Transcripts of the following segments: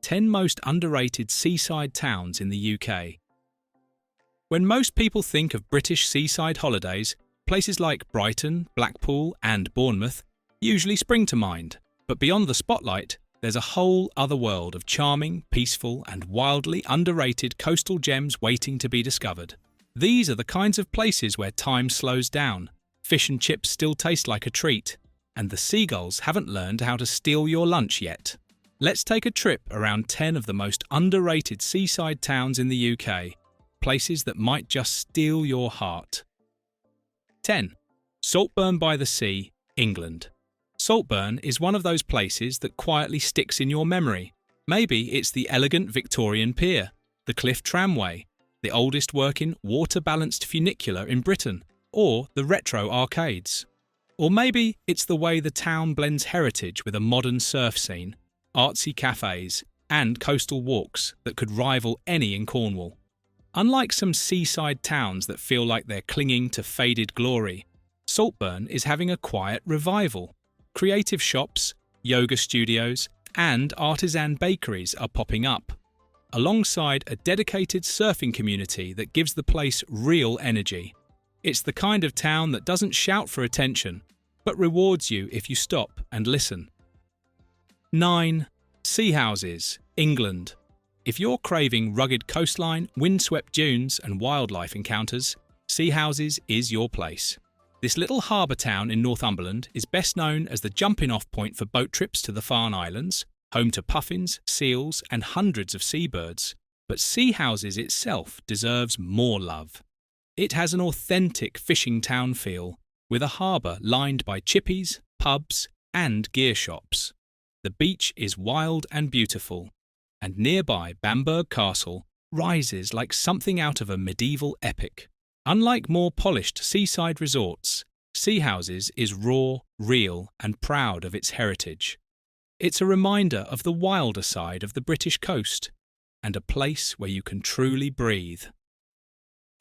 10 most underrated seaside towns in the UK. When most people think of British seaside holidays, places like Brighton, Blackpool and Bournemouth usually spring to mind. But beyond the spotlight, there's a whole other world of charming, peaceful and wildly underrated coastal gems waiting to be discovered. These are the kinds of places where time slows down, fish and chips still taste like a treat, and the seagulls haven't learned how to steal your lunch yet. Let's take a trip around 10 of the most underrated seaside towns in the UK, places that might just steal your heart. 10. Saltburn-by-the-Sea, England. Saltburn is one of those places that quietly sticks in your memory. Maybe it's the elegant Victorian pier, the cliff tramway, the oldest working water-balanced funicular in Britain, or the retro arcades. Or maybe it's the way the town blends heritage with a modern surf scene, artsy cafés, and coastal walks that could rival any in Cornwall. Unlike some seaside towns that feel like they're clinging to faded glory, Saltburn is having a quiet revival. Creative shops, yoga studios, and artisan bakeries are popping up, alongside a dedicated surfing community that gives the place real energy. It's the kind of town that doesn't shout for attention, but rewards you if you stop and listen. 9. Seahouses, England. If you're craving rugged coastline, windswept dunes and wildlife encounters, Seahouses is your place. This little harbour town in Northumberland is best known as the jumping-off point for boat trips to the Farne Islands, home to puffins, seals and hundreds of seabirds. But Seahouses itself deserves more love. It has an authentic fishing town feel, with a harbour lined by chippies, pubs and gear shops. The beach is wild and beautiful, and nearby Bamburgh Castle rises like something out of a medieval epic. Unlike more polished seaside resorts, Seahouses is raw, real and proud of its heritage. It's a reminder of the wilder side of the British coast, and a place where you can truly breathe.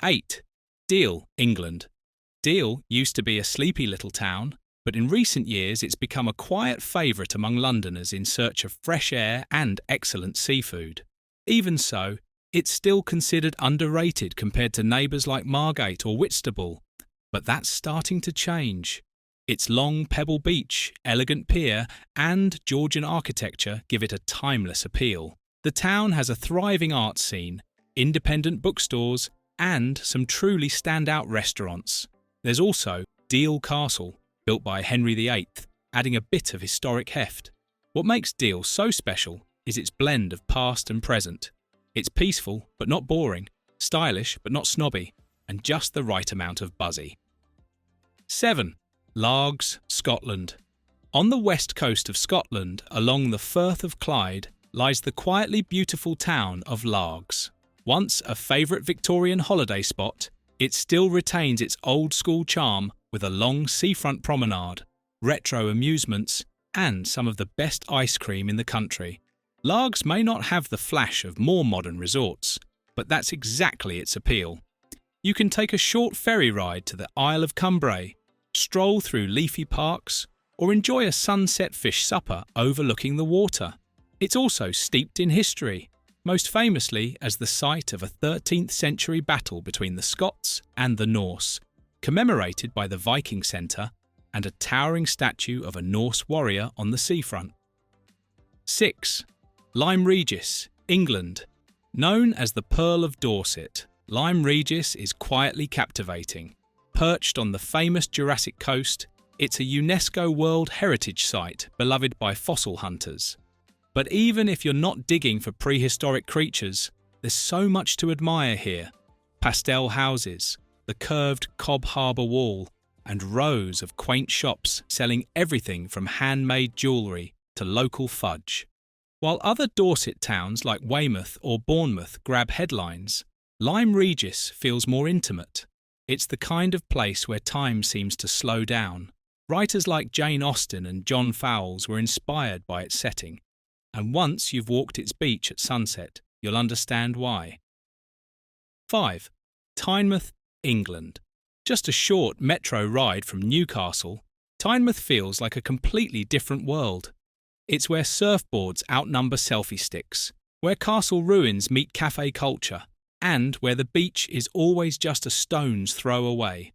8. Deal, England. Deal used to be a sleepy little town, but in recent years it's become a quiet favourite among Londoners in search of fresh air and excellent seafood. Even so, it's still considered underrated compared to neighbours like Margate or Whitstable, but that's starting to change. Its long pebble beach, elegant pier and Georgian architecture give it a timeless appeal. The town has a thriving art scene, independent bookstores and some truly standout restaurants. There's also Deal Castle, built by Henry VIII, adding a bit of historic heft. What makes Deal so special is its blend of past and present. It's peaceful but not boring, stylish but not snobby, and just the right amount of buzzy. 7. Lars, Scotland. On the west coast of Scotland, along the Firth of Clyde, lies the quietly beautiful town of Lars. Once a favourite Victorian holiday spot, it still retains its old-school charm with a long seafront promenade, retro amusements, and some of the best ice cream in the country. Lars may not have the flash of more modern resorts, but that's exactly its appeal. You can take a short ferry ride to the Isle of Cumbrae, stroll through leafy parks, or enjoy a sunset fish supper overlooking the water. It's also steeped in history, most famously as the site of a 13th century battle between the Scots and the Norse, commemorated by the Viking Centre and a towering statue of a Norse warrior on the seafront. 6. Lyme Regis, England. Known as the Pearl of Dorset, Lyme Regis is quietly captivating. Perched on the famous Jurassic coast, it's a UNESCO World Heritage Site beloved by fossil hunters. But even if you're not digging for prehistoric creatures, there's so much to admire here. Pastel houses, the curved Cobb Harbour Wall, and rows of quaint shops selling everything from handmade jewellery to local fudge. While other Dorset towns like Weymouth or Bournemouth grab headlines, Lyme Regis feels more intimate. It's the kind of place where time seems to slow down. Writers like Jane Austen and John Fowles were inspired by its setting, and once you've walked its beach at sunset, you'll understand why. 5. Tynemouth, England. Just a short metro ride from Newcastle, Tynemouth feels like a completely different world. It's where surfboards outnumber selfie sticks, where castle ruins meet cafe culture, and where the beach is always just a stone's throw away.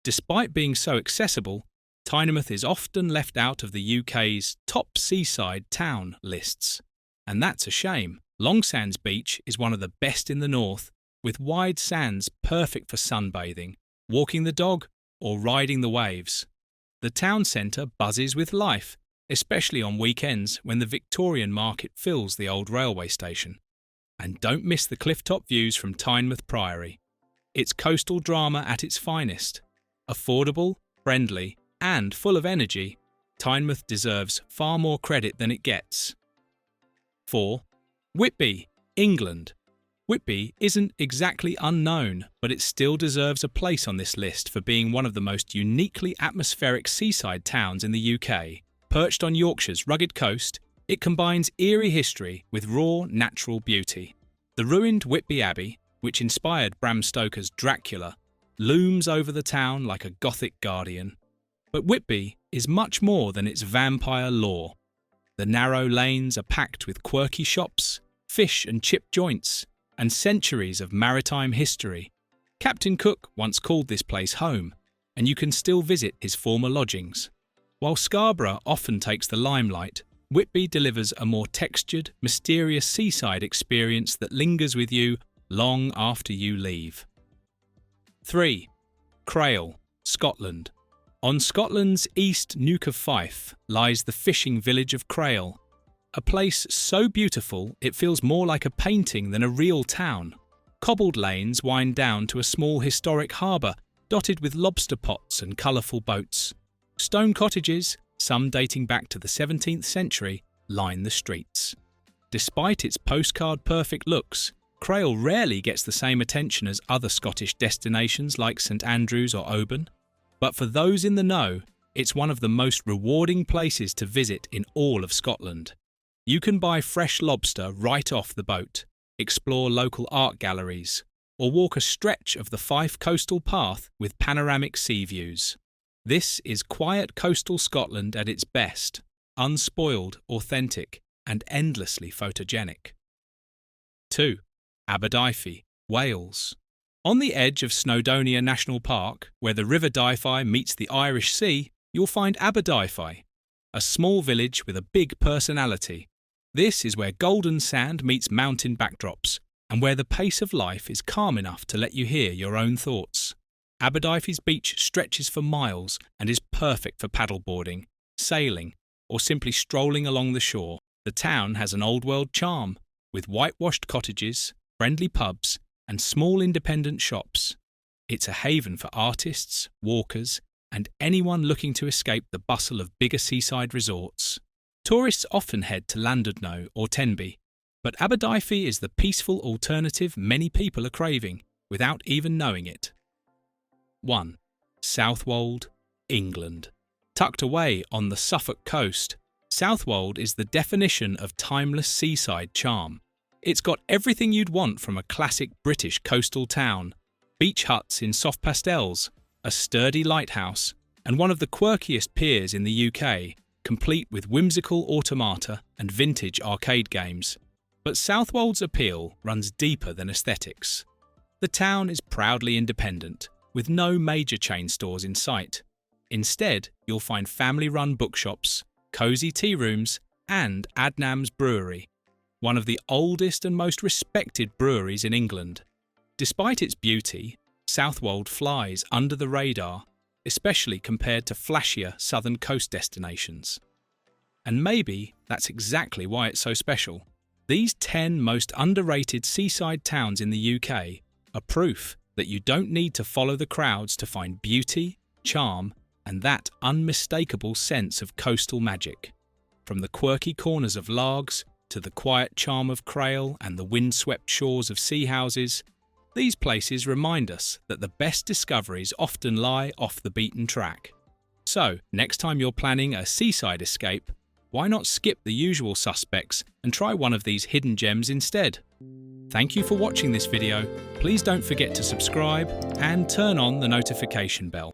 Despite being so accessible, Tynemouth is often left out of the UK's top seaside town lists. And that's a shame. Longsands Beach is one of the best in the north, with wide sands perfect for sunbathing, walking the dog, or riding the waves. The town centre buzzes with life, especially on weekends when the Victorian market fills the old railway station. And don't miss the clifftop views from Tynemouth Priory. It's coastal drama at its finest. Affordable, friendly, and full of energy, Tynemouth deserves far more credit than it gets. 4. Whitby, England. Whitby isn't exactly unknown, but it still deserves a place on this list for being one of the most uniquely atmospheric seaside towns in the UK. Perched on Yorkshire's rugged coast, it combines eerie history with raw natural beauty. The ruined Whitby Abbey, which inspired Bram Stoker's Dracula, looms over the town like a Gothic guardian. But Whitby is much more than its vampire lore. The narrow lanes are packed with quirky shops, fish and chip joints, and centuries of maritime history. Captain Cook once called this place home, and you can still visit his former lodgings. While Scarborough often takes the limelight, Whitby delivers a more textured, mysterious seaside experience that lingers with you long after you leave. 3. Cray Scotland. On Scotland's east Nuke of Fife lies the fishing village of Cray, a place so beautiful it feels more like a painting than a real town. Cobbled lanes wind down to a small historic harbour dotted with lobster pots and colourful boats. Stone cottages, some dating back to the 17th century, line the streets. Despite its postcard-perfect looks, Cray rarely gets the same attention as other Scottish destinations like St Andrews or Oban. But for those in the know, it's one of the most rewarding places to visit in all of Scotland. You can buy fresh lobster right off the boat, explore local art galleries, or walk a stretch of the Fife coastal path with panoramic sea views. This is quiet coastal Scotland at its best, unspoiled, authentic, and endlessly photogenic. 2. Abadifi, Wales. On the edge of Snowdonia National Park, where the River Dyfi meets the Irish Sea, you'll find Abadifi, a small village with a big personality. This is where golden sand meets mountain backdrops, and where the pace of life is calm enough to let you hear your own thoughts. Abadifi's beach stretches for miles and is perfect for paddleboarding, sailing, or simply strolling along the shore. The town has an old-world charm, with whitewashed cottages, friendly pubs, and small independent shops. It's a haven for artists, walkers, and anyone looking to escape the bustle of bigger seaside resorts. Tourists often head to Llandudno or Tenby, but Abadifi is the peaceful alternative many people are craving, without even knowing it. 1. Southwold, England. Tucked away on the Suffolk coast, Southwold is the definition of timeless seaside charm. It's got everything you'd want from a classic British coastal town: beach huts in soft pastels, a sturdy lighthouse, and one of the quirkiest piers in the UK, complete with whimsical automata and vintage arcade games. But Southwold's appeal runs deeper than aesthetics. The town is proudly independent, with no major chain stores in sight. Instead, you'll find family-run bookshops, cosy tea rooms, and Adnam's Brewery, one of the oldest and most respected breweries in England. Despite its beauty, Southwold flies under the radar, especially compared to flashier southern coast destinations. And maybe that's exactly why it's so special. These 10 most underrated seaside towns in the UK are proof that you don't need to follow the crowds to find beauty, charm, and that unmistakable sense of coastal magic. From the quirky corners of Lars to the quiet charm of Cray and the windswept shores of Seahouses, these places remind us that the best discoveries often lie off the beaten track. So, next time you're planning a seaside escape, why not skip the usual suspects and try one of these hidden gems instead? Thank you for watching this video. Please don't forget to subscribe and turn on the notification bell.